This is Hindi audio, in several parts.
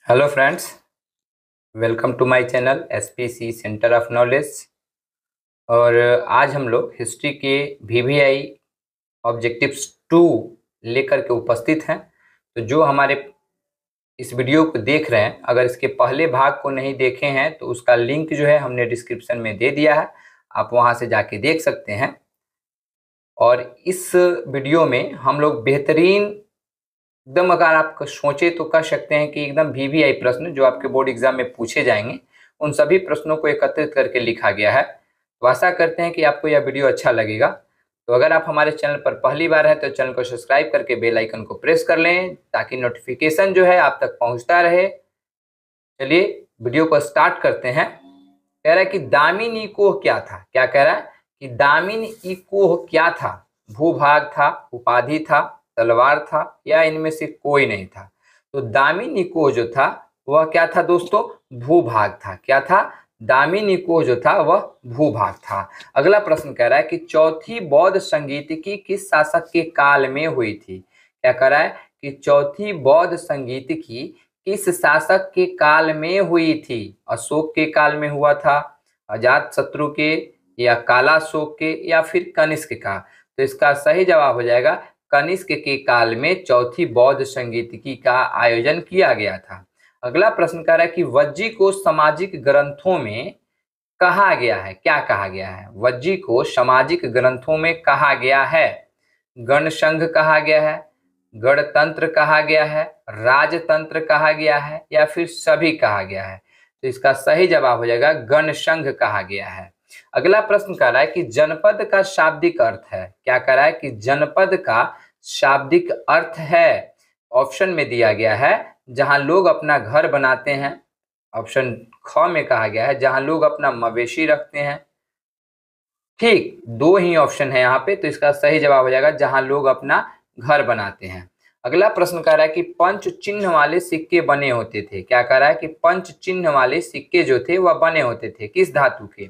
Hello friends, welcome to my channel SPC centre of knowledge. और आज हम लोग हिस्ट्री के वीवीआई ऑब्जेक्टिव्स 2 लेकर के उपस्थित हैं। तो जो हमारे इस वीडियो को देख रहे हैं, अगर इसके पहले भाग को नहीं देखे हैं तो उसका लिंक जो है हमने डिस्क्रिप्शन में दे दिया है, आप वहां से जाके देख सकते हैं। और इस वीडियो में हम लोग बेहतरीन एकदम, अगर आप सोचे तो कह सकते हैं कि एकदम वीवीआई प्रश्न जो आपके बोर्ड एग्जाम में पूछे जाएंगे, उन सभी प्रश्नों को एकत्रित करके लिखा गया है। तो आशा करते हैं कि आपको यह वीडियो अच्छा लगेगा। तो अगर आप हमारे चैनल पर पहली बार हैं तो चैनल को सब्सक्राइब करके बेल आइकन को प्रेस कर लें ताकि नोटिफिकेशन जो है आप तक पहुंचता रहे। चलिए वीडियो को स्टार्ट करते हैं। कह रहा है कि दामिन इकोह क्या था। क्या कह रहा है कि दामिन इकोह क्या था? भूभाग था, उपाधि था, तलवार था, या इनमें से कोई नहीं था? तो दामिन इकोह जो था वह क्या था दोस्तों? भूभाग था। क्या था? दामिन इकोह जो था वह भूभाग था। अगला प्रश्न कह रहा है कि चौथी बौद्ध संगीतिकी किस शासक के काल में हुई थी? क्या कह रहा है कि चौथी बौद्ध संगीतिकी किस शासक के काल में हुई थी? अशोक के काल में हुआ था, अजात शत्रु के, या कालाशोक के, या फिर कनिष्क का? तो इसका सही जवाब हो जाएगा कनिष्क के काल में चौथी बौद्ध संगीतिकी का आयोजन किया गया था। अगला प्रश्न कह रहा है कि वज्जी को सामाजिक ग्रंथों में कहा गया है। क्या कहा गया है? वज्जी को सामाजिक ग्रंथों में कहा गया है। गण संघ कहा गया है, गणतंत्र कहा गया है, राजतंत्र कहा गया है, या फिर सभी कहा गया है? तो इसका सही जवाब हो जाएगा गण संघ कहा गया है। अगला प्रश्न कह रहा है कि जनपद का शाब्दिक अर्थ है। क्या कह रहा है कि जनपद का शाब्दिक अर्थ है? ऑप्शन में दिया गया है जहां लोग अपना घर बनाते हैं। ऑप्शन ख में कहा गया है जहां लोग अपना मवेशी रखते हैं। ठीक, दो ही ऑप्शन है यहाँ पे, तो इसका सही जवाब हो जाएगा जहां लोग अपना घर बनाते हैं। अगला प्रश्न कह रहा है कि पंच चिन्ह वाले सिक्के बने होते थे। क्या कह रहा है कि पंच चिन्ह वाले सिक्के जो थे वह बने होते थे किस धातु के?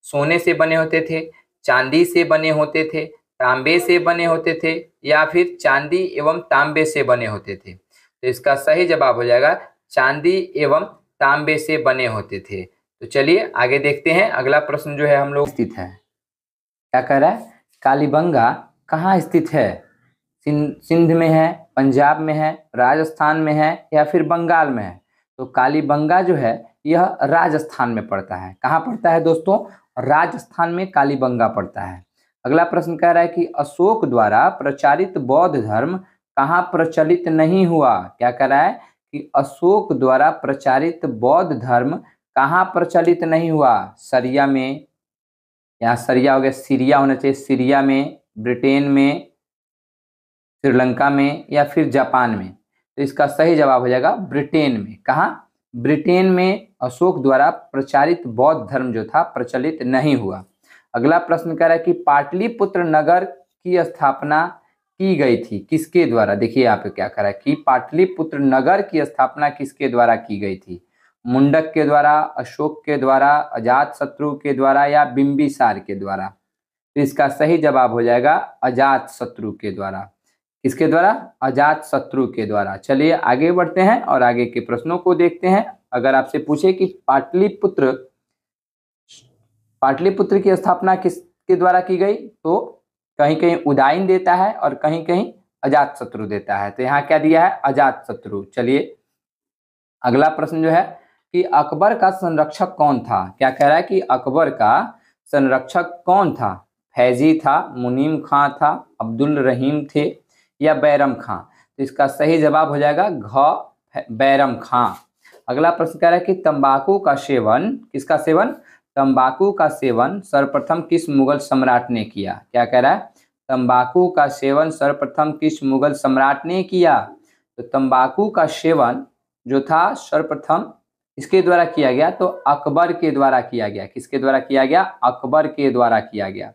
सोने से बने होते थे, चांदी से बने होते थे, तांबे से बने होते थे, या फिर चांदी एवं तांबे से बने होते थे? तो इसका सही जवाब हो जाएगा चांदी एवं तांबे से बने होते थे। तो चलिए आगे देखते हैं। अगला प्रश्न जो है हम लोग स्थित है। क्या कह रहा है? कालीबंगा कहाँ स्थित है? सिंध में है, पंजाब में है, राजस्थान में है, या फिर बंगाल में है? तो कालीबंगा जो है यह राजस्थान में पड़ता है। कहाँ पड़ता है दोस्तों? राजस्थान में कालीबंगा पड़ता है। अगला प्रश्न कह रहा है कि अशोक द्वारा प्रचारित बौद्ध धर्म कहाँ प्रचलित नहीं हुआ? क्या कह रहा है कि अशोक द्वारा प्रचारित बौद्ध धर्म कहाँ प्रचलित नहीं हुआ? सरिया में, यहाँ सरिया हो गया, सीरिया होना चाहिए, सीरिया में, ब्रिटेन में, श्रीलंका में, या फिर जापान में? तो इसका सही जवाब हो जाएगा ब्रिटेन में। कहाँ? ब्रिटेन में अशोक द्वारा प्रचारित बौद्ध धर्म जो था प्रचलित नहीं हुआ। अगला प्रश्न कह रहा है कि पाटलिपुत्र नगर की स्थापना की गई थी किसके द्वारा? देखिए यहाँ पे क्या कह रहा है कि पाटलिपुत्र नगर की स्थापना किसके द्वारा की गई थी? मुंडक के द्वारा, अशोक के द्वारा, अजात शत्रु के द्वारा, या बिंबिसार के द्वारा? तो इसका सही जवाब हो जाएगा अजात शत्रु के द्वारा। किसके द्वारा? अजात शत्रु के द्वारा। चलिए आगे बढ़ते हैं और आगे के प्रश्नों को देखते हैं। अगर आपसे पूछे कि पाटलिपुत्र की स्थापना किसके द्वारा की गई, तो कहीं कहीं उदाइन देता है और कहीं कहीं अजात शत्रु देता है। तो यहाँ क्या दिया है? अजात शत्रु। चलिए अगला प्रश्न जो है कि अकबर का संरक्षक कौन था? क्या कह रहा है कि अकबर का संरक्षक कौन था? फैजी था, मुनीम खां था, अब्दुल रहीम थे, या बैरम खां? तो इसका सही जवाब हो जाएगा घ, बैरम खां। अगला प्रश्न कह रहा है कि तंबाकू का सेवन, किसका सेवन? तंबाकू का सेवन सर्वप्रथम किस मुगल सम्राट ने किया? क्या कह रहा है? तंबाकू का सेवन सर्वप्रथम किस मुगल सम्राट ने किया? तो तंबाकू का सेवन जो था सर्वप्रथम इसके द्वारा किया गया, तो अकबर के द्वारा किया गया। किसके द्वारा किया गया? अकबर के द्वारा किया गया।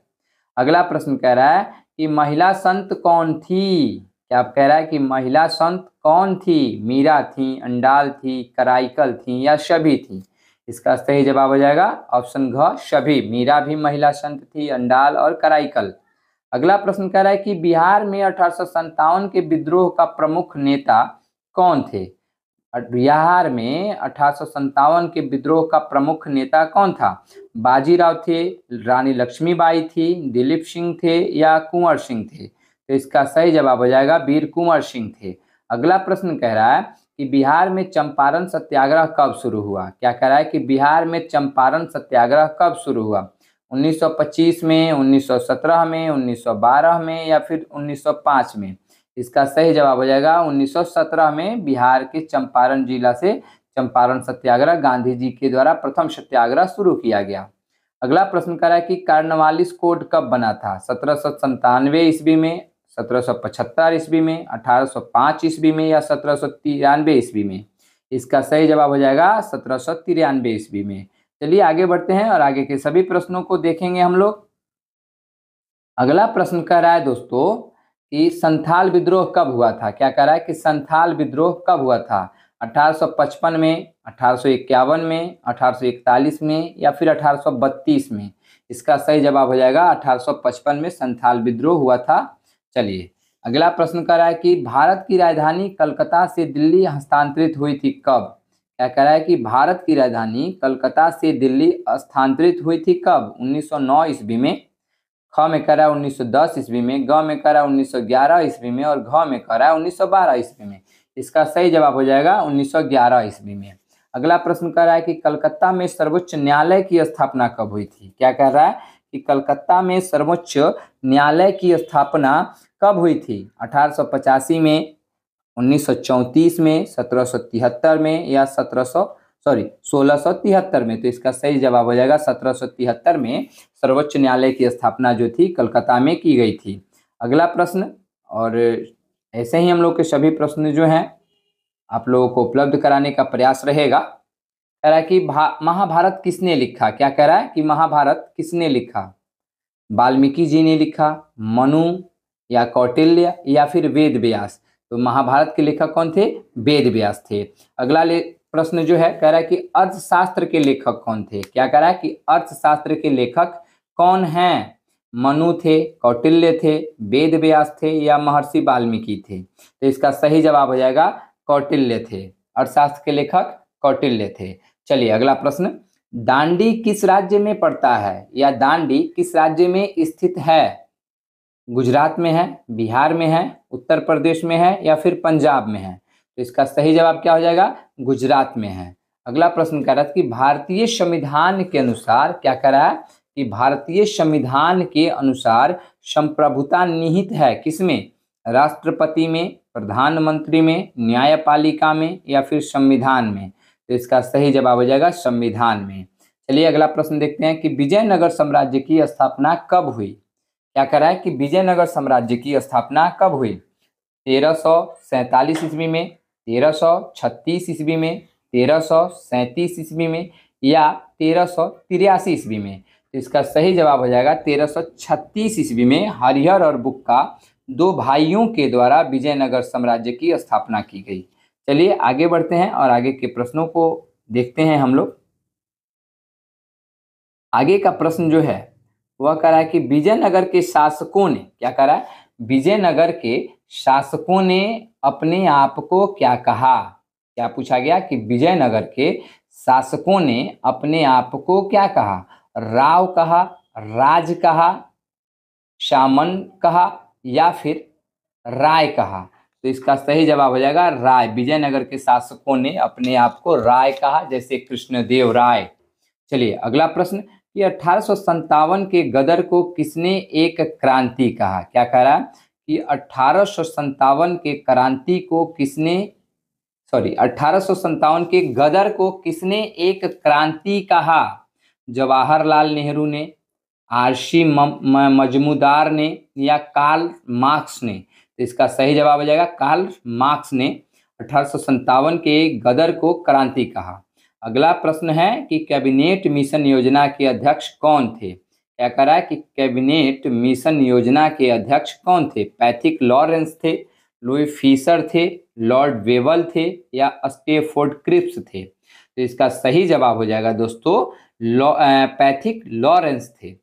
अगला प्रश्न कह रहा है कि महिला संत कौन थी? क्या कह रहा है कि महिला संत कौन थी? मीरा थी, अंडाल थी, कराइकल थी, या सभी थी? इसका सही जवाब हो जाएगा ऑप्शन घ, सभी। मीरा भी महिला संत थी, अंडाल और कराइकल। अगला प्रश्न कह रहा है कि बिहार में 1857 के विद्रोह का प्रमुख नेता कौन थे? बिहार में 1857 के विद्रोह का प्रमुख नेता कौन था? बाजीराव थे, रानी लक्ष्मीबाई थी, दिलीप सिंह थे या कुंवर सिंह थे? तो इसका सही जवाब हो जाएगा वीर कुंवर सिंह थे। अगला प्रश्न कह रहा है कि बिहार में चंपारण सत्याग्रह कब शुरू हुआ? क्या कह रहा है कि बिहार में चंपारण सत्याग्रह कब शुरू हुआ? 1925 में, 1917 में, 1912 में या फिर 1905 में? इसका सही जवाब हो जाएगा 1917 में बिहार के चंपारण जिला से चंपारण सत्याग्रह गांधी जी के द्वारा प्रथम सत्याग्रह शुरू किया गया। अगला प्रश्न कर रहा है कि कार्नवालिस कोड कब बना था? 1797 ईस्वी में, 1775 ईस्वी में, 1805 ईस्वी में या 1793 ईस्वी में? इसका सही जवाब हो जाएगा 1793 ईस्वी में। चलिए आगे बढ़ते हैं और आगे के सभी प्रश्नों को देखेंगे हम लोग। अगला प्रश्न कह रहा है दोस्तों कि संथाल विद्रोह कब हुआ था? क्या कह रहा है कि संथाल विद्रोह कब हुआ था? 1855 में, 1851 में, 1841 में या फिर 1832 में? इसका सही जवाब हो जाएगा 1855 में संथाल विद्रोह हुआ था। चलिए अगला प्रश्न कर रहा है कि भारत की राजधानी कलकत्ता से दिल्ली हस्तांतरित हुई थी कब? क्या कह रहा है कि भारत की राजधानी कलकत्ता से दिल्ली हस्तांतरित हुई थी कब? 1909 ईस्वी में, ख में कह रहा है 1910 ईस्वी में, ग में कह रहा है 1911 ईस्वी में और घ में कह रहा है 1912 ईस्वी में। इसका सही जवाब हो जाएगा 1911 ईस्वी में। अगला प्रश्न कह रहा है कि कलकत्ता में सर्वोच्च न्यायालय की स्थापना कब हुई थी? क्या कह रहा है कि कलकत्ता में सर्वोच्च न्यायालय की स्थापना कब हुई थी? 1885 में, 1934 में, 1773 में या 1673 में? तो इसका सही जवाब हो जाएगा 1773 में सर्वोच्च न्यायालय की स्थापना जो थी कलकत्ता में की गई थी। अगला प्रश्न, और ऐसे ही हम लोग के सभी प्रश्न जो हैं आप लोगों को उपलब्ध कराने का प्रयास रहेगा। कह रहा है कि महाभारत किसने लिखा? क्या कह रहा है कि महाभारत किसने लिखा? वाल्मीकि जी ने लिखा, मनु या कौटिल्य या फिर वेद व्यास? तो महाभारत के लेखक कौन थे? वेद व्यास थे। अगला प्रश्न जो है कह रहा है कि अर्थशास्त्र के लेखक कौन थे? क्या कह रहा है कि अर्थशास्त्र के लेखक कौन हैं? मनु थे, कौटिल्य थे, वेद व्यास थे या महर्षि वाल्मीकि थे? तो इसका सही जवाब हो जाएगा कौटिल्य थे। अर्थशास्त्र के लेखक कौटिल्य थे। चलिए अगला प्रश्न, दांडी किस राज्य में पड़ता है या दांडी किस राज्य में स्थित है? गुजरात में है, बिहार में है, उत्तर प्रदेश में है या फिर पंजाब में है? तो इसका सही जवाब क्या हो जाएगा? गुजरात में है। अगला प्रश्न कह रहा है कि भारतीय संविधान के अनुसार, क्या कह रहा है कि भारतीय संविधान के अनुसार संप्रभुता निहित है किसमें? राष्ट्रपति में, प्रधानमंत्री में, न्यायपालिका में या फिर संविधान में? तो इसका सही जवाब हो जाएगा संविधान में। चलिए अगला प्रश्न देखते हैं कि विजयनगर साम्राज्य की स्थापना कब हुई? क्या कह रहा है कि विजयनगर साम्राज्य की स्थापना कब हुई? 1347 ईस्वी में, 1336 ईस्वी में, 1337 ईस्वी में या 1383 ईस्वी में? तो इसका सही जवाब हो जाएगा 1336 ईस्वी में हरिहर और बुक्का दो भाइयों के द्वारा विजयनगर साम्राज्य की स्थापना की गई। चलिए आगे बढ़ते हैं और आगे के प्रश्नों को देखते हैं हम लोग। आगे का प्रश्न जो है वह कह रहा है कि विजयनगर के शासकों ने, क्या कह रहा है, विजयनगर के शासकों ने अपने आप को क्या कहा? क्या पूछा गया कि विजयनगर के शासकों ने अपने आप को क्या कहा? राव कहा, राज कहा, शामन कहा या फिर राय कहा? तो इसका सही जवाब हो जाएगा राय। विजयनगर के शासकों ने अपने आप को राय कहा, जैसे कृष्णदेव राय। चलिए अगला प्रश्न कि 1857 के गदर को किसने एक क्रांति कहा? क्या कह रहा है कि 1857 के क्रांति को किसने, 1857 के गदर को किसने एक क्रांति कहा? जवाहरलाल नेहरू ने, आरसी मजमूदार ने या कार्ल मार्क्स ने? तो इसका सही जवाब हो जाएगा कार्ल मार्क्स ने 1857 के गदर को क्रांति कहा। अगला प्रश्न है कि कैबिनेट मिशन योजना के अध्यक्ष कौन थे? क्या कह रहा है कि कैबिनेट मिशन योजना के अध्यक्ष कौन थे? पैथिक लॉरेंस थे, लुई फिशर थे, लॉर्ड वेवल थे या स्टेफोर्ड क्रिप्स थे? तो इसका सही जवाब हो जाएगा दोस्तों पैथिक लॉरेंस थे।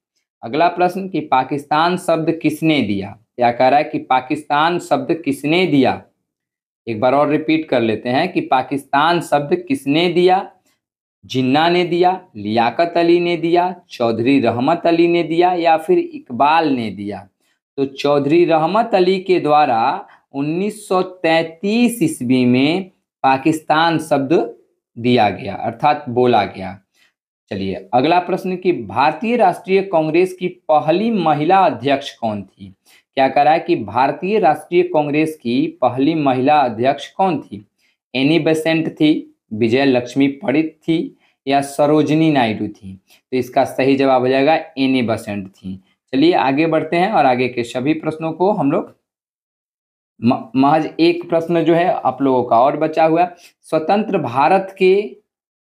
अगला प्रश्न कि पाकिस्तान शब्द किसने दिया? क्या कह रहा है कि पाकिस्तान शब्द किसने दिया? एक बार और रिपीट कर लेते हैं कि पाकिस्तान शब्द किसने दिया? जिन्ना ने दिया, लियाकत अली ने दिया, चौधरी रहमत अली ने दिया या फिर इकबाल ने दिया? तो चौधरी रहमत अली के द्वारा 1933 ईस्वी में पाकिस्तान शब्द दिया गया अर्थात बोला गया। चलिए अगला प्रश्न कि भारतीय राष्ट्रीय कांग्रेस की पहली महिला अध्यक्ष कौन थी? क्या कह रहा है कि भारतीय राष्ट्रीय कांग्रेस की पहली महिला अध्यक्ष कौन थी? एनी बेसेंट थी, विजय लक्ष्मी पंडित थी या सरोजिनी नायडू थी? तो इसका सही जवाब हो जाएगा एनी बेसेंट थी। चलिए आगे बढ़ते हैं और आगे के सभी प्रश्नों को हम लोग महज एक प्रश्न जो है आप लोगों का और बचा हुआ है। स्वतंत्र भारत के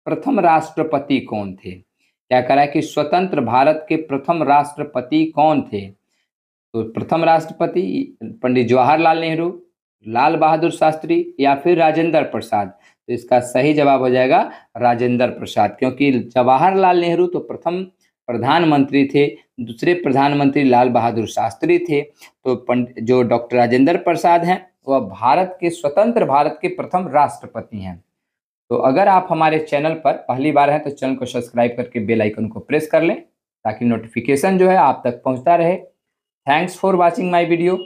प्रथम राष्ट्रपति कौन थे? क्या कह रहा है कि स्वतंत्र भारत के प्रथम राष्ट्रपति कौन थे? तो प्रथम राष्ट्रपति पंडित जवाहरलाल नेहरू, लाल बहादुर शास्त्री या फिर राजेंद्र प्रसाद? तो इसका सही जवाब हो जाएगा राजेंद्र प्रसाद, क्योंकि जवाहरलाल नेहरू तो प्रथम प्रधानमंत्री थे, दूसरे प्रधानमंत्री लाल बहादुर शास्त्री थे, तो जो डॉक्टर राजेंद्र प्रसाद हैं वह भारत के स्वतंत्र भारत के प्रथम राष्ट्रपति हैं। तो अगर आप हमारे चैनल पर पहली बार हैं तो चैनल को सब्सक्राइब करके बेल आइकन को प्रेस कर लें ताकि नोटिफिकेशन जो है आप तक पहुंचता रहे। Thanks for watching my video.